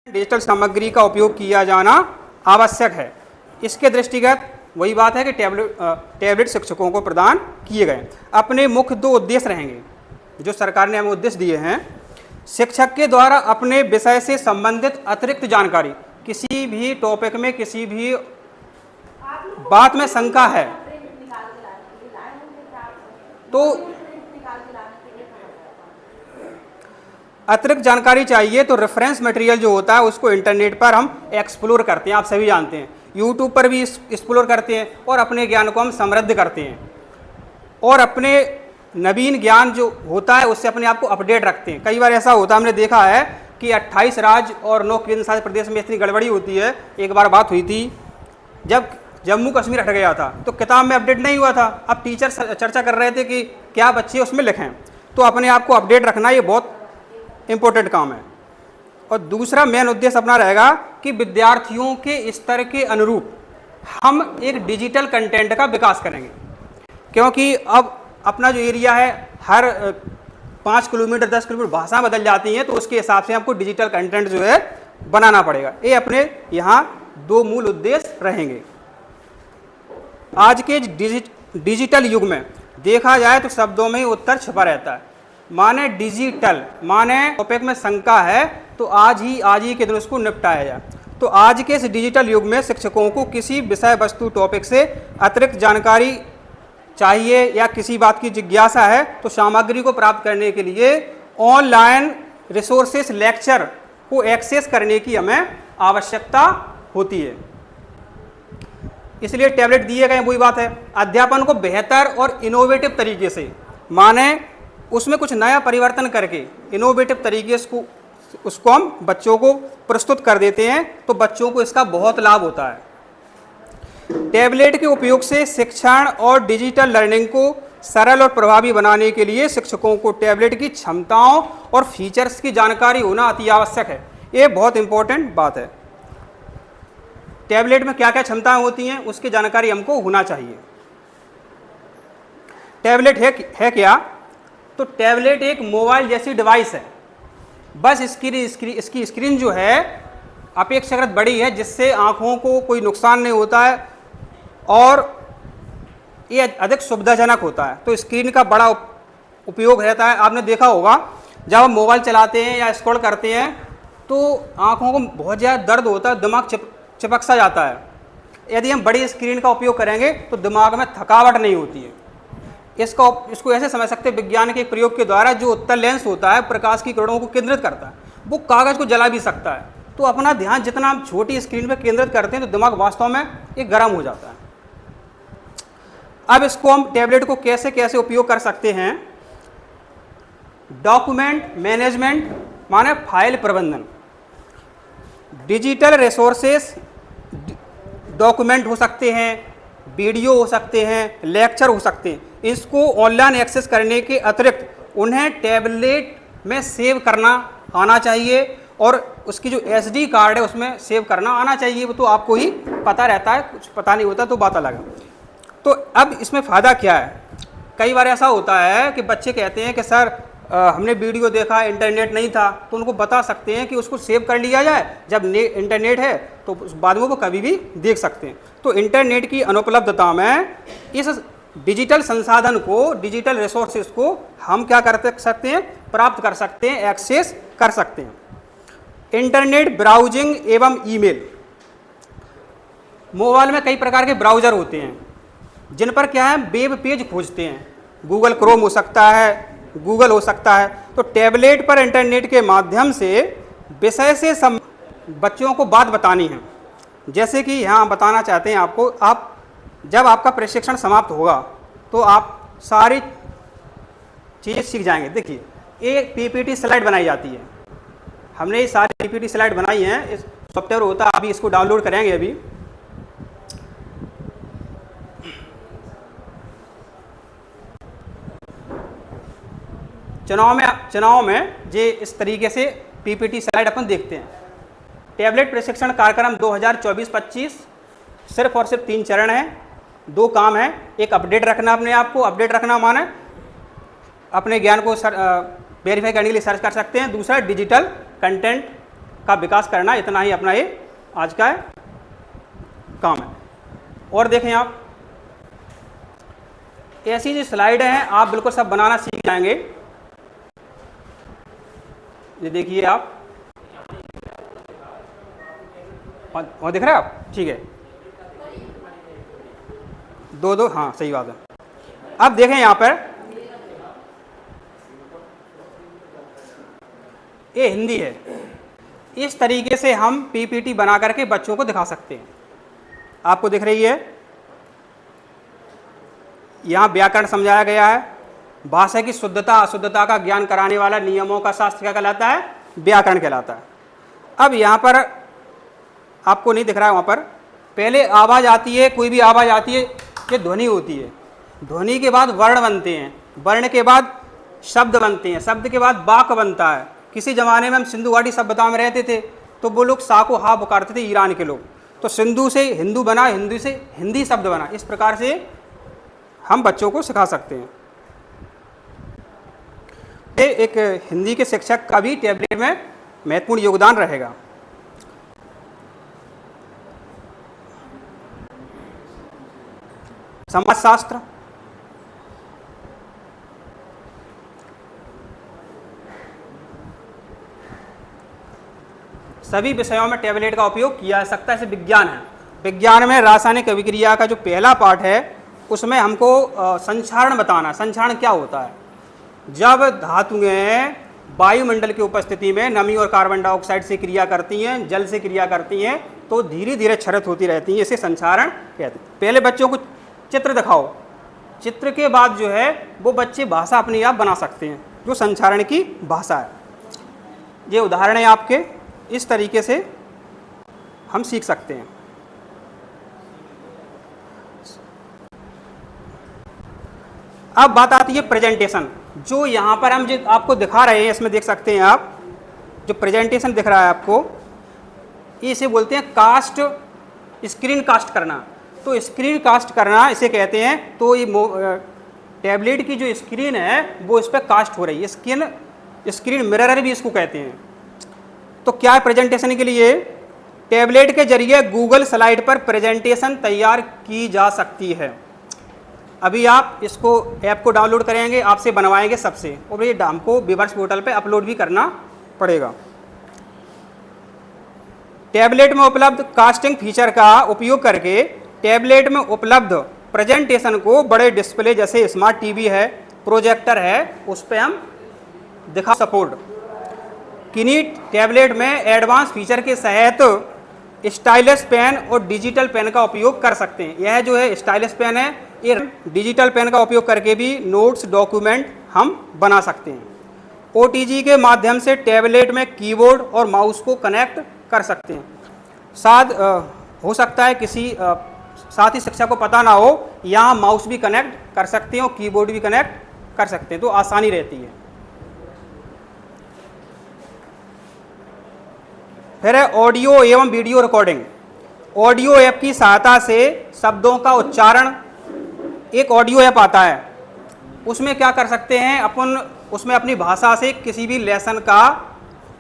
Digital सामग्री का उपयोग किया जाना आवश्यक है। इसके दृष्टिगत वही बात है कि टैबलेट शिक्षकों को प्रदान किए गए। अपने मुख्य दो उद्देश्य रहेंगे जो सरकार ने हमें उद्देश्य दिए हैं। शिक्षक के द्वारा अपने विषय से संबंधित अतिरिक्त जानकारी, किसी भी टॉपिक में किसी भी बात में शंका है तो अतिरिक्त जानकारी चाहिए तो रेफरेंस मटेरियल जो होता है उसको इंटरनेट पर हम एक्सप्लोर करते हैं। आप सभी जानते हैं, यूट्यूब पर भी एक्सप्लोर करते हैं और अपने ज्ञान को हम समृद्ध करते हैं और अपने नवीन ज्ञान जो होता है उससे अपने आप को अपडेट रखते हैं। कई बार ऐसा होता है, हमने देखा है कि 28 राज्य और 9 केंद्र शासित प्रदेश में इतनी गड़बड़ी होती है। एक बार बात हुई थी जब जम्मू कश्मीर हट गया था तो किताब में अपडेट नहीं हुआ था। अब टीचर चर्चा कर रहे थे कि क्या बच्चे उसमें लिखें, तो अपने आप को अपडेट रखना ये बहुत इम्पोर्टेंट काम है। और दूसरा मेन उद्देश्य अपना रहेगा कि विद्यार्थियों के स्तर के अनुरूप हम एक डिजिटल कंटेंट का विकास करेंगे, क्योंकि अब अपना जो एरिया है हर 5 किलोमीटर 10 किलोमीटर भाषा बदल जाती हैं, तो उसके हिसाब से हमको डिजिटल कंटेंट जो है बनाना पड़ेगा। ये अपने यहाँ दो मूल उद्देश्य रहेंगे। आज के डिजिटल युग में देखा जाए तो शब्दों में ही उत्तर छिपा रहता है। माने डिजिटल माने टॉपिक में शंका है तो आज ही के दिन उसको निपटाया जाए। तो आज के इस डिजिटल युग में शिक्षकों को किसी विषय वस्तु टॉपिक से अतिरिक्त जानकारी चाहिए या किसी बात की जिज्ञासा है तो सामग्री को प्राप्त करने के लिए ऑनलाइन रिसोर्सेस लेक्चर को एक्सेस करने की हमें आवश्यकता होती है। इसलिए टैबलेट दिए गए, वही बात है, अध्यापन को बेहतर और इनोवेटिव तरीके से, माने उसमें कुछ नया परिवर्तन करके इनोवेटिव तरीके से उसको हम बच्चों को प्रस्तुत कर देते हैं तो बच्चों को इसका बहुत लाभ होता है। टैबलेट के उपयोग से शिक्षण और डिजिटल लर्निंग को सरल और प्रभावी बनाने के लिए शिक्षकों को टैबलेट की क्षमताओं और फीचर्स की जानकारी होना अति आवश्यक है। ये बहुत इंपॉर्टेंट बात है। टैबलेट में क्या क्या क्षमताएं होती हैं उसकी जानकारी हमको होना चाहिए। टैबलेट है क्या? तो टैबलेट एक मोबाइल जैसी डिवाइस है, बस इसकी स्क्रीन जो है अपेक्षाकृत बड़ी है जिससे आँखों को कोई नुकसान नहीं होता है और ये अधिक सुविधाजनक होता है। तो स्क्रीन का बड़ा उपयोग रहता है। आपने देखा होगा जब हम मोबाइल चलाते हैं या स्क्रॉल करते हैं तो आँखों को बहुत ज़्यादा दर्द होता है, दिमाग चिपक सा जाता है। यदि हम बड़ी स्क्रीन का उपयोग करेंगे तो दिमाग में थकावट नहीं होती है। इसको ऐसे समझ सकते हैं, विज्ञान के एक प्रयोग के द्वारा जो उत्तल लेंस होता है प्रकाश की किरणों को केंद्रित करता है, वो कागज़ को जला भी सकता है। तो अपना ध्यान जितना हम छोटी स्क्रीन पर केंद्रित करते हैं तो दिमाग वास्तव में एक गर्म हो जाता है। अब इसको हम टैबलेट को कैसे कैसे उपयोग कर सकते हैं। डॉक्यूमेंट मैनेजमेंट माने फाइल प्रबंधन, डिजिटल रिसोर्सेस डॉक्यूमेंट हो सकते हैं, वीडियो हो सकते हैं, लेक्चर हो सकते हैं। इसको ऑनलाइन एक्सेस करने के अतिरिक्त उन्हें टैबलेट में सेव करना आना चाहिए और उसकी जो SD कार्ड है उसमें सेव करना आना चाहिए। वो तो आपको ही पता रहता है, कुछ पता नहीं होता तो बात अलग है। तो अब इसमें फ़ायदा क्या है? कई बार ऐसा होता है कि बच्चे कहते हैं कि सर हमने वीडियो देखा, इंटरनेट नहीं था, तो उनको बता सकते हैं कि उसको सेव कर लिया जाए, जब इंटरनेट है तो बाद में वो कभी भी देख सकते हैं। तो इंटरनेट की अनुपलब्धता में इस डिजिटल संसाधन को, डिजिटल रिसोर्सेज को हम क्या कर सकते हैं? प्राप्त कर सकते हैं, एक्सेस कर सकते हैं। इंटरनेट ब्राउजिंग एवं ईमेल, मोबाइल में कई प्रकार के ब्राउज़र होते हैं जिन पर क्या है वेब पेज खोजते हैं। गूगल क्रोम हो सकता है, गूगल हो सकता है। तो टैबलेट पर इंटरनेट के माध्यम से विषय से बच्चों को बात बतानी है। जैसे कि यहाँ बताना चाहते हैं आपको, आप जब आपका प्रशिक्षण समाप्त होगा तो आप सारी चीज़ें सीख जाएंगे। देखिए एक PPT स्लाइड बनाई जाती है, हमने ये सारी PPT स्लाइड बनाई हैं, इस सॉफ्टवेयर होता है, अभी इसको डाउनलोड करेंगे। अभी चुनाव में जे इस तरीके से PPT स्लाइड अपन देखते हैं। टैबलेट प्रशिक्षण कार्यक्रम 2024-25 सिर्फ और सिर्फ 3 चरण हैं, 2 काम हैं। एक अपडेट रखना, अपने आप को अपडेट रखना माने अपने ज्ञान को वेरीफाई करने के लिए सर्च कर सकते हैं। दूसरा डिजिटल कंटेंट का विकास करना, इतना ही अपना ये आज का काम है। और देखें आप, ऐसी जो स्लाइड हैं आप बिल्कुल सब बनाना सीख जाएंगे। ये देखिए आप, और दिख रहा है आप, ठीक है, दो, हाँ सही बात है। अब देखें यहाँ पर, ये हिंदी है, इस तरीके से हम पीपीटी बना करके बच्चों को दिखा सकते हैं। आपको दिख रही है, यहाँ व्याकरण समझाया गया है, भाषा की शुद्धता अशुद्धता का ज्ञान कराने वाला नियमों का शास्त्र क्या कहलाता है, व्याकरण कहलाता है। अब यहाँ पर आपको नहीं दिख रहा है, वहाँ पर पहले आवाज़ आती है, कोई भी आवाज़ आती है, ये ध्वनि होती है, ध्वनि के बाद वर्ण बनते हैं, वर्ण के बाद शब्द बनते हैं, शब्द के बाद वाक्य बनता है। किसी ज़माने में हम सिंधु घाटी सभ्यता में रहते थे तो वो लोग सा को हा पुकारते थे, ईरान के लोग, तो सिंधु से हिंदू बना, हिंदू से हिंदी शब्द बना। इस प्रकार से हम बच्चों को सिखा सकते हैं। ये एक हिंदी के शिक्षक का भी टैबलेट में महत्वपूर्ण योगदान रहेगा। समाजशास्त्र, सभी विषयों में टैबलेट का उपयोग किया जा सकता है। जैसे विज्ञान है, विज्ञान में रासायनिक अभिक्रिया का जो पहला पार्ट है उसमें हमको संक्षारण बताना, संक्षारण क्या होता है। जब धातुएं वायुमंडल की उपस्थिति में नमी और कार्बन डाइऑक्साइड से क्रिया करती हैं, जल से क्रिया करती हैं, तो धीरे धीरे क्षरित होती रहती हैं, इसे संक्षारण कहते हैं। पहले बच्चों को चित्र दिखाओ, चित्र के बाद जो है वो बच्चे भाषा अपने आप बना सकते हैं, जो संक्षारण की भाषा है। ये उदाहरण है आपके, इस तरीके से हम सीख सकते हैं। अब बात आती है प्रेजेंटेशन। जो यहाँ पर हम जो आपको दिखा रहे हैं, इसमें देख सकते हैं आप, जो प्रेजेंटेशन दिख रहा है आपको, इसे बोलते हैं कास्ट, स्क्रीन कास्ट करना। तो स्क्रीन कास्ट करना इसे कहते हैं। तो ये टैबलेट की जो स्क्रीन है वो इस पर कास्ट हो रही है, स्क्रीन मिरर भी इसको कहते हैं। तो क्या है प्रेजेंटेशन के लिए, टैबलेट के जरिए गूगल स्लाइड पर प्रेजेंटेशन तैयार की जा सकती है। अभी आप इसको ऐप को डाउनलोड करेंगे, आपसे बनवाएंगे सबसे, और ये हमको वीवर्स पोर्टल पे अपलोड भी करना पड़ेगा। टैबलेट में उपलब्ध कास्टिंग फीचर का उपयोग करके टैबलेट में उपलब्ध प्रेजेंटेशन को बड़े डिस्प्ले जैसे स्मार्ट टीवी है, प्रोजेक्टर है, उस पर हम दिखा सपोर्ट। किन्हीं टैबलेट में एडवांस फीचर के सहित स्टाइलस पेन और डिजिटल पेन का उपयोग कर सकते हैं। यह जो है स्टाइलस पेन है, ये डिजिटल पेन का उपयोग करके भी नोट्स डॉक्यूमेंट हम बना सकते हैं। ओटीजी के माध्यम से टैबलेट में कीबोर्ड और माउस को कनेक्ट कर सकते हैं। साथ हो सकता है किसी साथी शिक्षक को पता ना हो, यहाँ माउस भी कनेक्ट कर सकते हैं और कीबोर्ड भी कनेक्ट कर सकते हैं, तो आसानी रहती है। फिर है ऑडियो एवं वीडियो रिकॉर्डिंग। ऑडियो ऐप की सहायता से शब्दों का उच्चारण, एक ऑडियो ऐप आता है, उसमें क्या कर सकते हैं अपन, उसमें अपनी भाषा से किसी भी लेसन का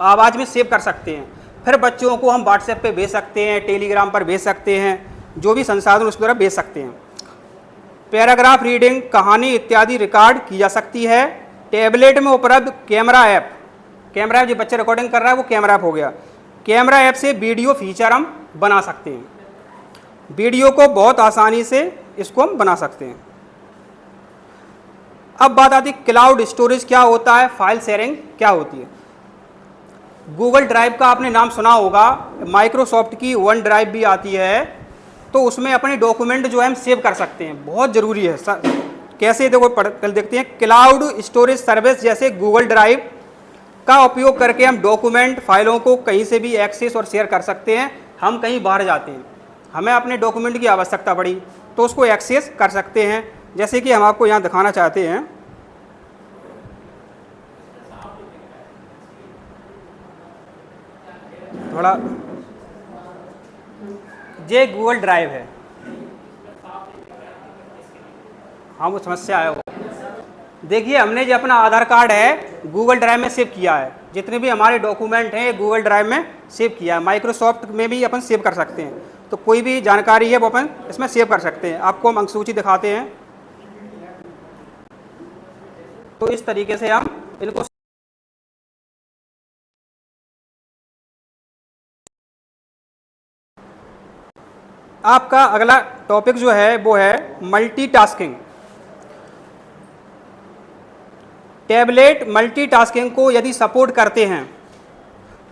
आवाज़ में सेव कर सकते हैं। फिर बच्चों को हम व्हाट्सएप पे भेज सकते हैं, टेलीग्राम पर भेज सकते हैं, जो भी संसाधन उसके द्वारा भेज सकते हैं। पैराग्राफ रीडिंग, कहानी इत्यादि रिकॉर्ड की जा सकती है। टैबलेट में उपलब्ध कैमरा ऐप, कैमरा ऐप जो बच्चे रिकॉर्डिंग कर रहा है वो कैमरा ऐप हो गया। कैमरा ऐप से वीडियो फीचर हम बना सकते हैं, वीडियो को बहुत आसानी से इसको हम बना सकते हैं। अब बात आती है क्लाउड स्टोरेज क्या होता है, फाइल शेयरिंग क्या होती है। गूगल ड्राइव का आपने नाम सुना होगा, माइक्रोसॉफ्ट की वन ड्राइव भी आती है, तो उसमें अपने डॉक्यूमेंट जो है हम सेव कर सकते हैं, बहुत ज़रूरी है। कैसे देखो कल देखते हैं। क्लाउड स्टोरेज सर्विस जैसे गूगल ड्राइव का उपयोग करके हम डॉक्यूमेंट फाइलों को कहीं से भी एक्सेस और शेयर कर सकते हैं। हम कहीं बाहर जाते हैं, हमें अपने डॉक्यूमेंट की आवश्यकता पड़ी तो उसको एक्सेस कर सकते हैं। जैसे कि हम आपको यहाँ दिखाना चाहते हैं, थोड़ा, ये गूगल ड्राइव है, हाँ वो समस्या है वो। देखिए हमने जो अपना आधार कार्ड है गूगल ड्राइव में सेव किया है, जितने भी हमारे डॉक्यूमेंट हैं गूगल ड्राइव में सेव किया है। माइक्रोसॉफ्ट में भी अपन सेव कर सकते हैं, तो कोई भी जानकारी है वो अपन इसमें सेव कर सकते हैं। आपको हम अंकसूची दिखाते हैं। तो इस तरीके से हम इनको आपका अगला टॉपिक जो है वो है मल्टीटास्किंग। टैबलेट मल्टीटास्किंग को यदि सपोर्ट करते हैं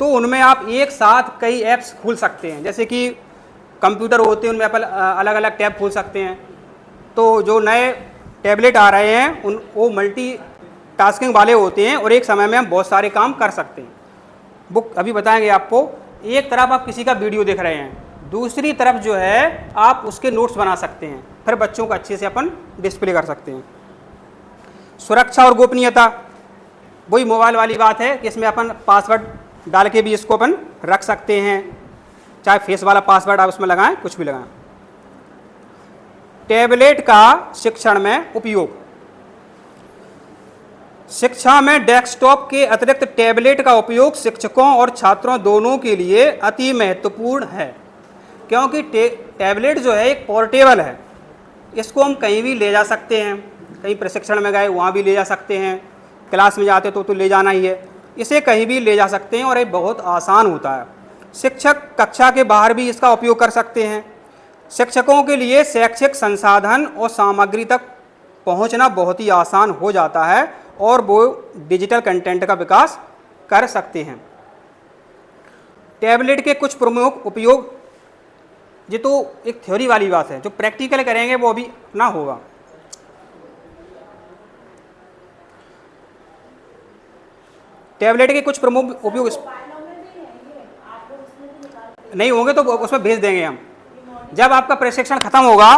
तो उनमें आप एक साथ कई ऐप्स खोल सकते हैं। जैसे कि कंप्यूटर होते हैं उनमें आप अलग अलग टैब खोल सकते हैं। तो जो नए टैबलेट आ रहे हैं वो मल्टीटास्किंग वाले होते हैं और एक समय में हम बहुत सारे काम कर सकते हैं। बुक अभी बताएंगे आपको। एक तरफ आप किसी का वीडियो देख रहे हैं, दूसरी तरफ जो है आप उसके नोट्स बना सकते हैं, फिर बच्चों को अच्छे से अपन डिस्प्ले कर सकते हैं। सुरक्षा और गोपनीयता, वही मोबाइल वाली बात है कि इसमें अपन पासवर्ड डाल के भी इसको अपन रख सकते हैं, चाहे फेस वाला पासवर्ड आप उसमें लगाएं, कुछ भी लगाएं। टैबलेट का शिक्षण में उपयोग। शिक्षा में डेस्कटॉप के अतिरिक्त टैबलेट का उपयोग शिक्षकों और छात्रों दोनों के लिए अति महत्वपूर्ण है, क्योंकि टैबलेट जो है एक पोर्टेबल है। इसको हम कहीं भी ले जा सकते हैं, कहीं प्रशिक्षण में गए वहाँ भी ले जा सकते हैं, क्लास में जाते तो ले जाना ही है। इसे कहीं भी ले जा सकते हैं और ये बहुत आसान होता है। शिक्षक कक्षा के बाहर भी इसका उपयोग कर सकते हैं। शिक्षकों के लिए शैक्षिक संसाधन और सामग्री तक पहुंचना बहुत ही आसान हो जाता है और वो डिजिटल कंटेंट का विकास कर सकते हैं। टैबलेट के कुछ प्रमुख उपयोग, ये तो एक थ्योरी वाली बात है, जो प्रैक्टिकल करेंगे वो अभी ना होगा। टैबलेट के कुछ प्रमुख उपयोग नहीं होंगे तो उसमें भेज देंगे हम। जब आपका प्रशिक्षण खत्म होगा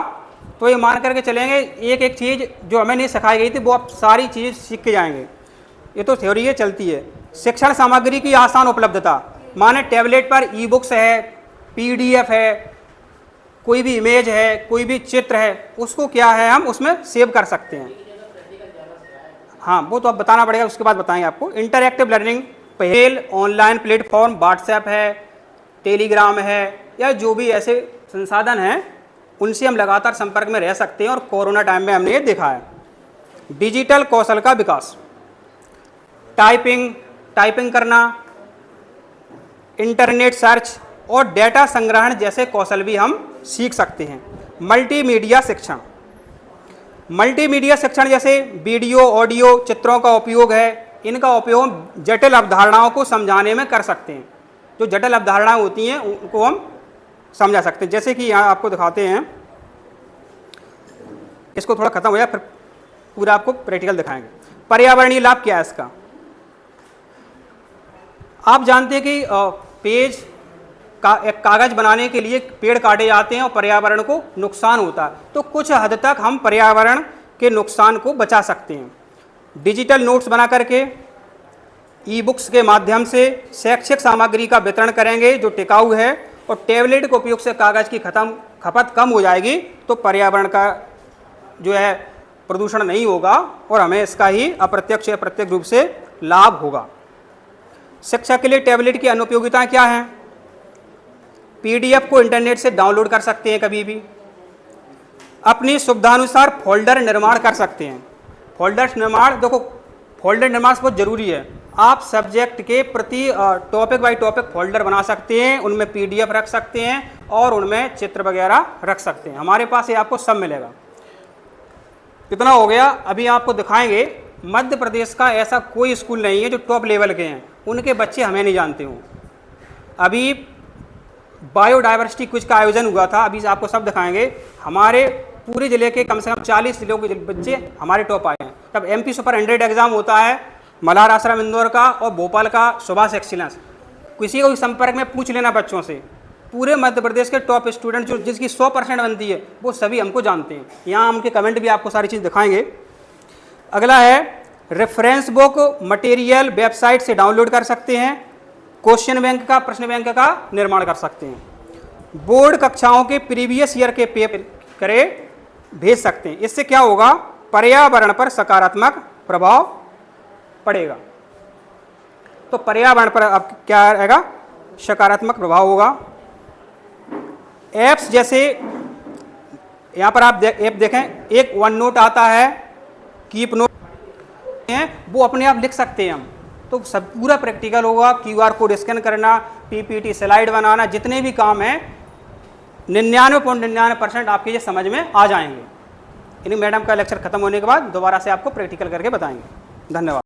तो ये मान करके चलेंगे एक एक चीज़ जो हमें नहीं सिखाई गई थी वो आप सारी चीज़ सीख के जाएंगे। ये तो थ्योरी है, चलती है। शिक्षण सामग्री की आसान उपलब्धता, माने टैबलेट पर ई बुक्स है, PDF है, कोई भी इमेज है, कोई भी चित्र है, उसको क्या है हम उसमें सेव कर सकते हैं। हाँ, वो तो अब बताना पड़ेगा, उसके बाद बताएंगे आपको। इंटरएक्टिव लर्निंग, पहल ऑनलाइन प्लेटफॉर्म व्हाट्सएप है, टेलीग्राम है, या जो भी ऐसे संसाधन हैं उनसे हम लगातार संपर्क में रह सकते हैं और कोरोना टाइम में हमने ये देखा है। डिजिटल कौशल का विकास, टाइपिंग करना, इंटरनेट सर्च और डेटा संग्रहण जैसे कौशल भी हम सीख सकते हैं। मल्टीमीडिया शिक्षण जैसे वीडियो, ऑडियो, चित्रों का उपयोग है। इनका उपयोग जटिल अवधारणाओं को समझाने में कर सकते हैं। जो जटिल अवधारणाएं होती हैं उनको हम समझा सकते हैं। जैसे कि यहाँ आपको दिखाते हैं, इसको थोड़ा खत्म हो जाए फिर पूरा आपको प्रैक्टिकल दिखाएंगे। पर्यावरणीय लाभ क्या है इसका? आप जानते हैं कि पेज का एक कागज बनाने के लिए पेड़ काटे जाते हैं और पर्यावरण को नुकसान होता है, तो कुछ हद तक हम पर्यावरण के नुकसान को बचा सकते हैं। डिजिटल नोट्स बना करके, ई बुक्स के माध्यम से शैक्षिक सामग्री का वितरण करेंगे जो टिकाऊ है, और टैबलेट के उपयोग से कागज की खपत कम हो जाएगी, तो पर्यावरण का जो है प्रदूषण नहीं होगा और हमें इसका ही अप्रत्यक्ष या प्रत्यक्ष रूप से लाभ होगा। शिक्षा के लिए टैबलेट की अनुपयोगिताएं क्या हैं? PDF को इंटरनेट से डाउनलोड कर सकते हैं कभी भी, अपनी सुविधानुसार फोल्डर निर्माण कर सकते हैं। फोल्डर निर्माण, देखो फोल्डर निर्माण बहुत जरूरी है। आप सब्जेक्ट के प्रति टॉपिक बाय टॉपिक फोल्डर बना सकते हैं, उनमें PDF रख सकते हैं और उनमें चित्र वगैरह रख सकते हैं। हमारे पास ये आपको सब मिलेगा। कितना हो गया? अभी आपको दिखाएंगे। मध्य प्रदेश का ऐसा कोई स्कूल नहीं है जो टॉप लेवल के हैं, उनके बच्चे हमें नहीं जानते हों। अभी बायोडाइवर्सिटी क्विज का आयोजन हुआ था, अभी आपको सब दिखाएंगे। हमारे पूरे जिले के कम से कम 40 जिलों के बच्चे हमारे टॉप आए हैं। तब MP सुपर 100 एग्जाम होता है, मल्हार आश्रम इंदौर का और भोपाल का सुभाष एक्सीलेंस। किसी को भी संपर्क में पूछ लेना बच्चों से, पूरे मध्य प्रदेश के टॉप स्टूडेंट जो जिसकी 100% बनती है वो सभी हमको जानते हैं। यहाँ उनके कमेंट भी आपको सारी चीज़ दिखाएंगे। अगला है रेफरेंस बुक मटेरियल वेबसाइट से डाउनलोड कर सकते हैं। क्वेश्चन बैंक का, प्रश्न बैंक का निर्माण कर सकते हैं। बोर्ड कक्षाओं के प्रीवियस ईयर के पेपर करे भेज सकते हैं। इससे क्या होगा? पर्यावरण पर सकारात्मक प्रभाव पड़ेगा। तो पर्यावरण पर अब क्या रहेगा? सकारात्मक प्रभाव होगा। ऐप्स जैसे यहाँ पर आप ऐप देखें, एक वन नोट आता है, कीप नोट हैं, वो अपने आप लिख सकते हैं हम। तो सब पूरा प्रैक्टिकल होगा, QR कोड स्कैन करना, PPT स्लाइड बनाना, जितने भी काम हैं 99.99% आपके ये समझ में आ जाएंगे। यानी मैडम का लेक्चर खत्म होने के बाद दोबारा से आपको प्रैक्टिकल करके बताएंगे। धन्यवाद।